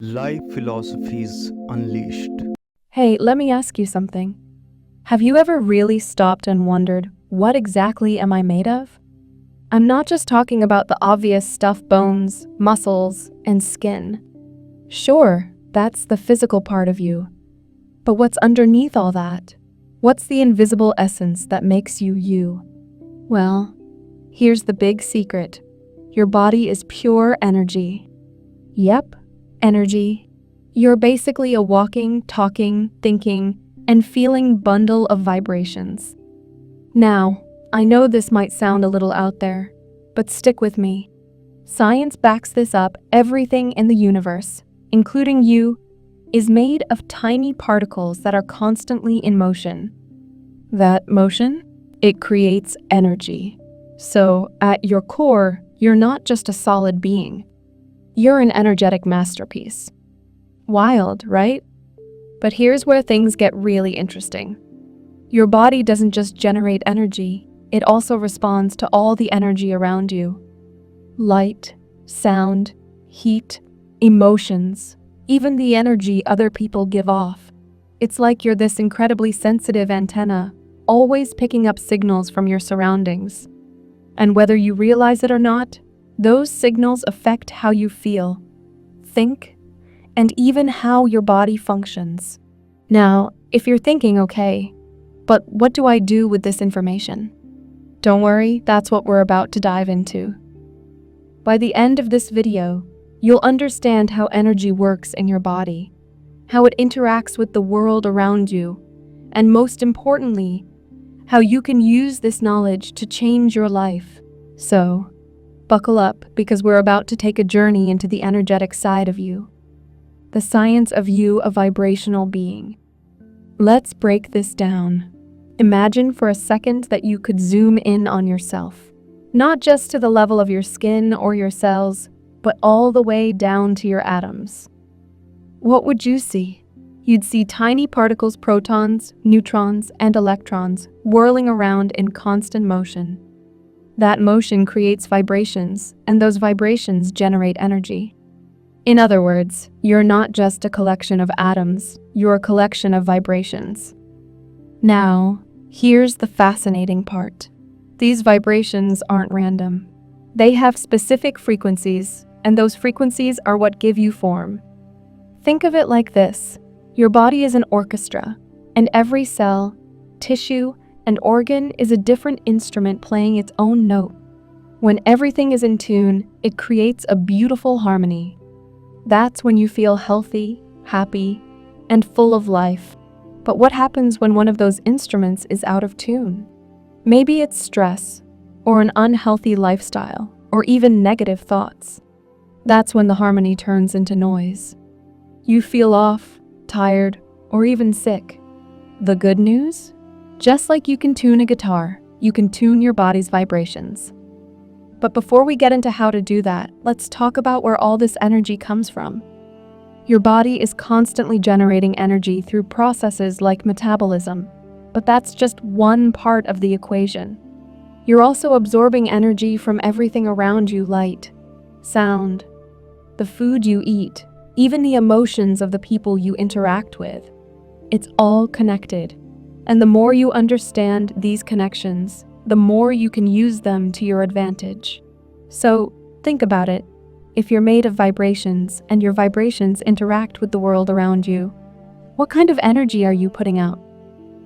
Life Philosophies Unleashed. Hey, let me ask you something. Have you ever really stopped and wondered, what exactly am I made of? I'm not just talking about the obvious stuff: bones, muscles, and skin. Sure, that's the physical part of you. But what's underneath all that? What's the invisible essence that makes you you? Well, here's the big secret. Your body is pure energy. Yep, energy. You're basically a walking, talking, thinking, and feeling bundle of vibrations. Now, I know this might sound a little out there, but stick with me. Science backs this up. Everything in the universe, including you, is made of tiny particles that are constantly in motion. That motion? It creates energy. So, at your core, you're not just a solid being. You're an energetic masterpiece. Wild, right? But here's where things get really interesting. Your body doesn't just generate energy, it also responds to all the energy around you. Light, sound, heat, emotions, even the energy other people give off. It's like you're this incredibly sensitive antenna, always picking up signals from your surroundings. And whether you realize it or not, those signals affect how you feel, think, and even how your body functions. Now, if you're thinking, okay, but what do I do with this information? Don't worry, that's what we're about to dive into. By the end of this video, you'll understand how energy works in your body, how it interacts with the world around you, and most importantly, how you can use this knowledge to change your life. So, buckle up, because we're about to take a journey into the energetic side of you. The science of you, a vibrational being. Let's break this down. Imagine for a second that you could zoom in on yourself. Not just to the level of your skin or your cells, but all the way down to your atoms. What would you see? You'd see tiny particles: protons, neutrons, and electrons, whirling around in constant motion. That motion creates vibrations, and those vibrations generate energy. In other words, you're not just a collection of atoms, you're a collection of vibrations. Now, here's the fascinating part. These vibrations aren't random. They have specific frequencies, and those frequencies are what give you form. Think of it like this. Your body is an orchestra, and every cell, tissue, and organ is a different instrument playing its own note. When everything is in tune, it creates a beautiful harmony. That's when you feel healthy, happy, and full of life. But what happens when one of those instruments is out of tune? Maybe it's stress, or an unhealthy lifestyle, or even negative thoughts. That's when the harmony turns into noise. You feel off, tired, or even sick. The good news? Just like you can tune a guitar, you can tune your body's vibrations. But before we get into how to do that, let's talk about where all this energy comes from. Your body is constantly generating energy through processes like metabolism, but that's just one part of the equation. You're also absorbing energy from everything around you: light, sound, the food you eat, even the emotions of the people you interact with. It's all connected. And the more you understand these connections, the more you can use them to your advantage. So, think about it. If you're made of vibrations and your vibrations interact with the world around you, what kind of energy are you putting out?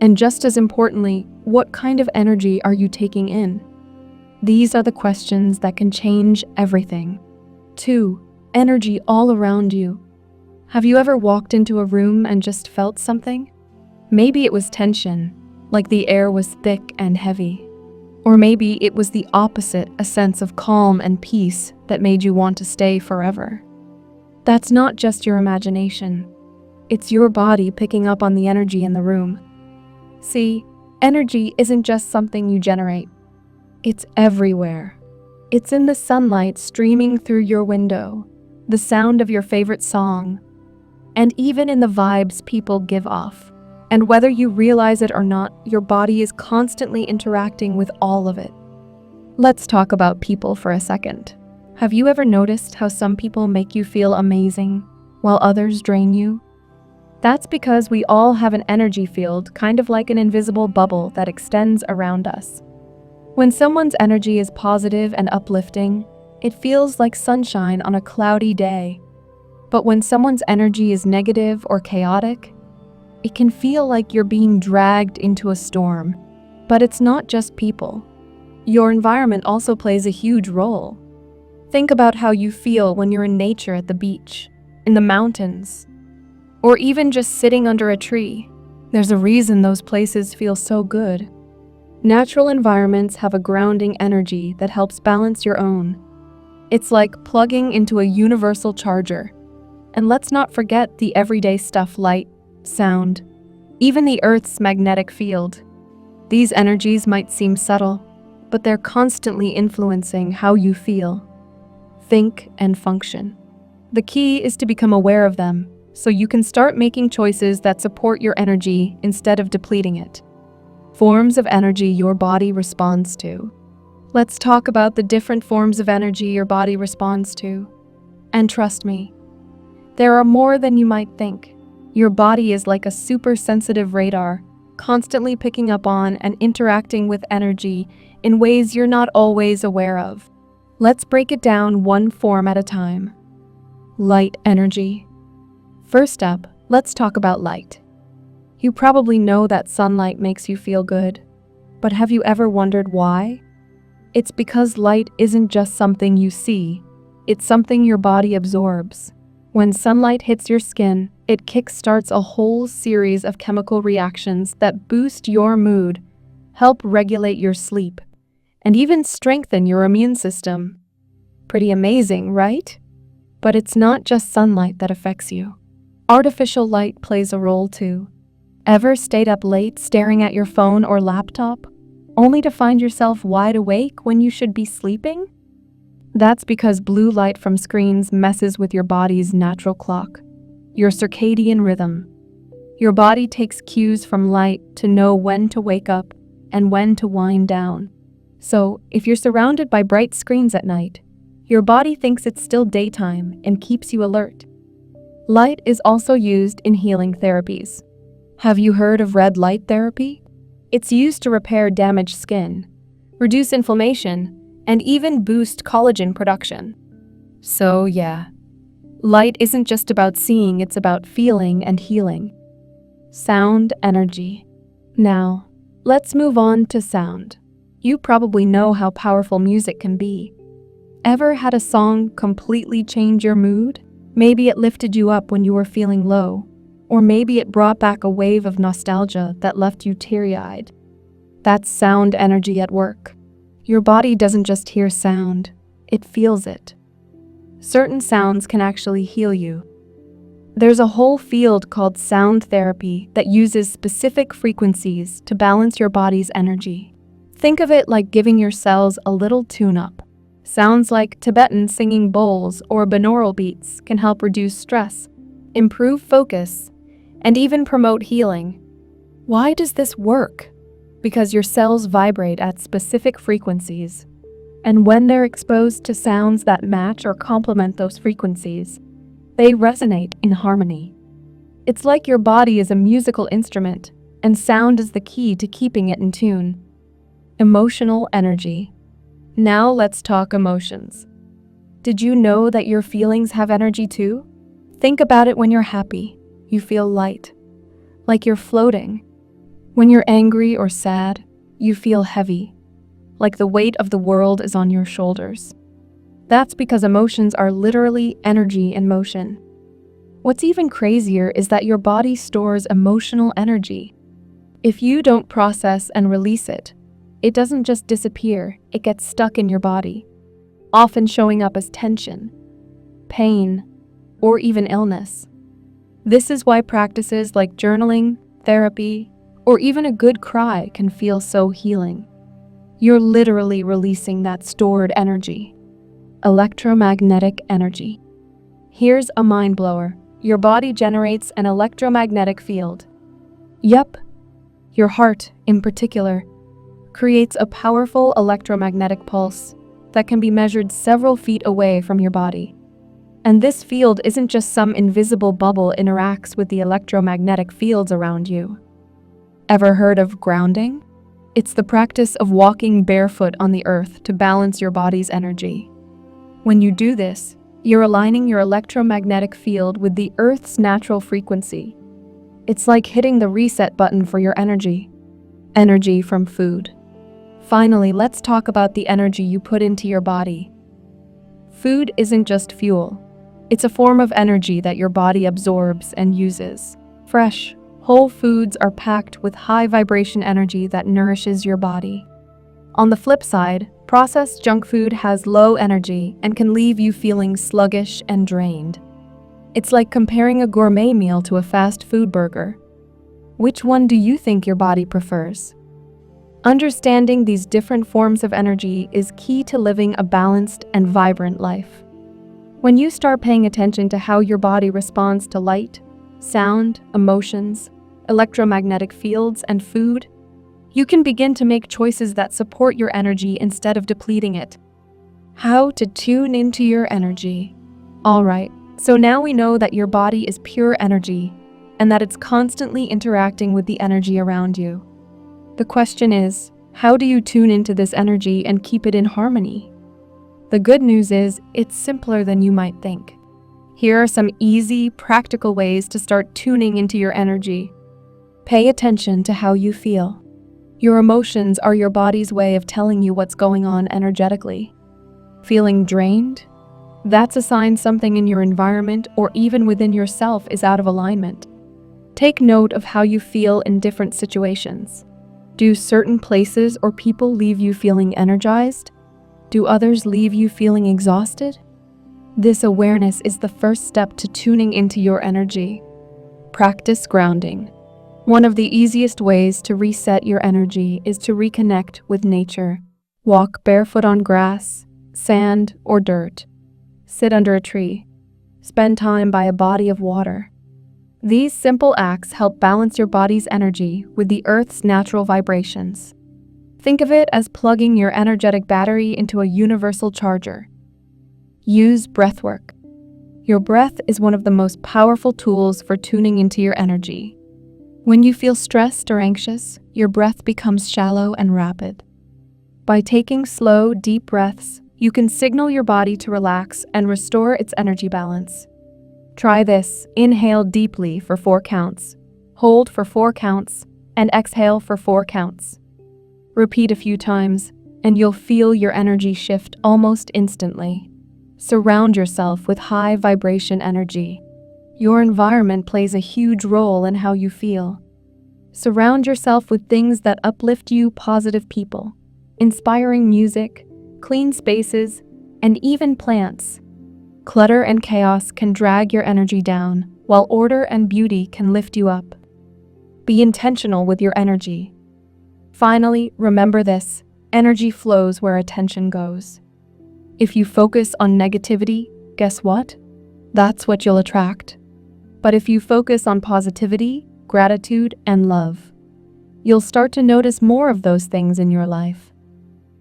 And just as importantly, what kind of energy are you taking in? These are the questions that can change everything. 2. Energy all around you. Have you ever walked into a room and just felt something? Maybe it was tension, like the air was thick and heavy. Or maybe it was the opposite, a sense of calm and peace that made you want to stay forever. That's not just your imagination. It's your body picking up on the energy in the room. See, energy isn't just something you generate. It's everywhere. It's in the sunlight streaming through your window, the sound of your favorite song, and even in the vibes people give off. And whether you realize it or not, your body is constantly interacting with all of it. Let's talk about people for a second. Have you ever noticed how some people make you feel amazing, while others drain you? That's because we all have an energy field, kind of like an invisible bubble that extends around us. When someone's energy is positive and uplifting, it feels like sunshine on a cloudy day. But when someone's energy is negative or chaotic, it can feel like you're being dragged into a storm. But it's not just people. Your environment also plays a huge role. Think about how you feel when you're in nature at the beach, in the mountains, or even just sitting under a tree. There's a reason those places feel so good. Natural environments have a grounding energy that helps balance your own. It's like plugging into a universal charger. And let's not forget the everyday stuff: light, sound, even the Earth's magnetic field. These energies might seem subtle, but they're constantly influencing how you feel, think, and function. The key is to become aware of them, so you can start making choices that support your energy instead of depleting it. Forms of energy your body responds to. Let's talk about the different forms of energy your body responds to. And trust me, there are more than you might think. Your body is like a super sensitive radar, constantly picking up on and interacting with energy in ways you're not always aware of. Let's break it down one form at a time. Light energy. First up, let's talk about light. You probably know that sunlight makes you feel good, but have you ever wondered why? It's because light isn't just something you see, it's something your body absorbs. When sunlight hits your skin, it kickstarts a whole series of chemical reactions that boost your mood, help regulate your sleep, and even strengthen your immune system. Pretty amazing, right? But it's not just sunlight that affects you. Artificial light plays a role too. Ever stayed up late staring at your phone or laptop, only to find yourself wide awake when you should be sleeping? That's because blue light from screens messes with your body's natural clock, your circadian rhythm. Your body takes cues from light to know when to wake up and when to wind down. So, if you're surrounded by bright screens at night, your body thinks it's still daytime and keeps you alert. Light is also used in healing therapies. Have you heard of red light therapy? It's used to repair damaged skin, reduce inflammation, and even boost collagen production. So yeah, light isn't just about seeing, it's about feeling and healing. Sound energy. Now, let's move on to sound. You probably know how powerful music can be. Ever had a song completely change your mood? Maybe it lifted you up when you were feeling low, or maybe it brought back a wave of nostalgia that left you teary-eyed. That's sound energy at work. Your body doesn't just hear sound, it feels it. Certain sounds can actually heal you. There's a whole field called sound therapy that uses specific frequencies to balance your body's energy. Think of it like giving your cells a little tune-up. Sounds like Tibetan singing bowls or binaural beats can help reduce stress, improve focus, and even promote healing. Why does this work? Because your cells vibrate at specific frequencies, and when they're exposed to sounds that match or complement those frequencies, they resonate in harmony. It's like your body is a musical instrument, and sound is the key to keeping it in tune. Emotional energy. Now let's talk emotions. Did you know that your feelings have energy too? Think about it. When you're happy, you feel light, like you're floating. When you're angry or sad, you feel heavy, like the weight of the world is on your shoulders. That's because emotions are literally energy in motion. What's even crazier is that your body stores emotional energy. If you don't process and release it, it doesn't just disappear, it gets stuck in your body, often showing up as tension, pain, or even illness. This is why practices like journaling, therapy, or even a good cry can feel so healing. You're literally releasing that stored energy. Electromagnetic energy. Here's a mind blower. Your body generates an electromagnetic field. Yup, your heart, in particular, creates a powerful electromagnetic pulse that can be measured several feet away from your body. And this field isn't just some invisible bubble interacts with the electromagnetic fields around you. Ever heard of grounding? It's the practice of walking barefoot on the earth to balance your body's energy. When you do this, you're aligning your electromagnetic field with the Earth's natural frequency. It's like hitting the reset button for your energy. Energy from food. Finally, let's talk about the energy you put into your body. Food isn't just fuel. It's a form of energy that your body absorbs and uses. Fresh, whole foods are packed with high vibration energy that nourishes your body. On the flip side, processed junk food has low energy and can leave you feeling sluggish and drained. It's like comparing a gourmet meal to a fast food burger. Which one do you think your body prefers? Understanding these different forms of energy is key to living a balanced and vibrant life. When you start paying attention to how your body responds to light, sound, emotions, electromagnetic fields, and food, you can begin to make choices that support your energy instead of depleting it. How to tune into your energy. Alright, so now we know that your body is pure energy and that it's constantly interacting with the energy around you. The question is, how do you tune into this energy and keep it in harmony? The good news is, it's simpler than you might think. Here are some easy, practical ways to start tuning into your energy. Pay attention to how you feel. Your emotions are your body's way of telling you what's going on energetically. Feeling drained? That's a sign something in your environment or even within yourself is out of alignment. Take note of how you feel in different situations. Do certain places or people leave you feeling energized? Do others leave you feeling exhausted? This awareness is the first step to tuning into your energy. Practice grounding. One of the easiest ways to reset your energy is to reconnect with nature. Walk barefoot on grass, sand, or dirt. Sit under a tree. Spend time by a body of water. These simple acts help balance your body's energy with the Earth's natural vibrations. Think of it as plugging your energetic battery into a universal charger. Use breathwork. Your breath is one of the most powerful tools for tuning into your energy. When you feel stressed or anxious, your breath becomes shallow and rapid. By taking slow, deep breaths, you can signal your body to relax and restore its energy balance. Try this. Inhale deeply for 4 counts, hold for 4 counts, and exhale for 4 counts. Repeat a few times, and you'll feel your energy shift almost instantly. Surround yourself with high vibration energy. Your environment plays a huge role in how you feel. Surround yourself with things that uplift you, positive people, inspiring music, clean spaces, and even plants. Clutter and chaos can drag your energy down, while order and beauty can lift you up. Be intentional with your energy. Finally, remember this: energy flows where attention goes. If you focus on negativity, guess what? That's what you'll attract. But if you focus on positivity, gratitude, and love, you'll start to notice more of those things in your life.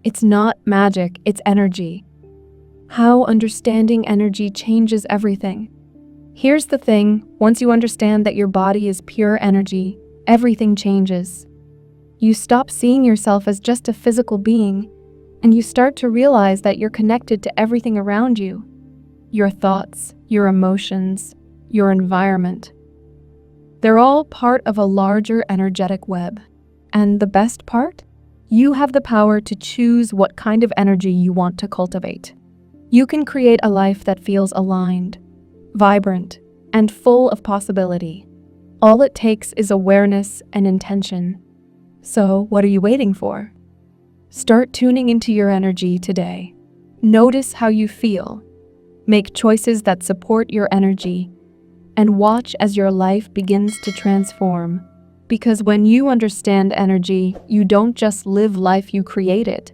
It's not magic, it's energy. How understanding energy changes everything. Here's the thing: once you understand that your body is pure energy, everything changes. You stop seeing yourself as just a physical being, and you start to realize that you're connected to everything around you. Your thoughts, your emotions, your environment. They're all part of a larger energetic web. And the best part? You have the power to choose what kind of energy you want to cultivate. You can create a life that feels aligned, vibrant, and full of possibility. All it takes is awareness and intention. So, what are you waiting for? Start tuning into your energy today. Notice how you feel. Make choices that support your energy, and watch as your life begins to transform. Because when you understand energy, you don't just live life, you create it.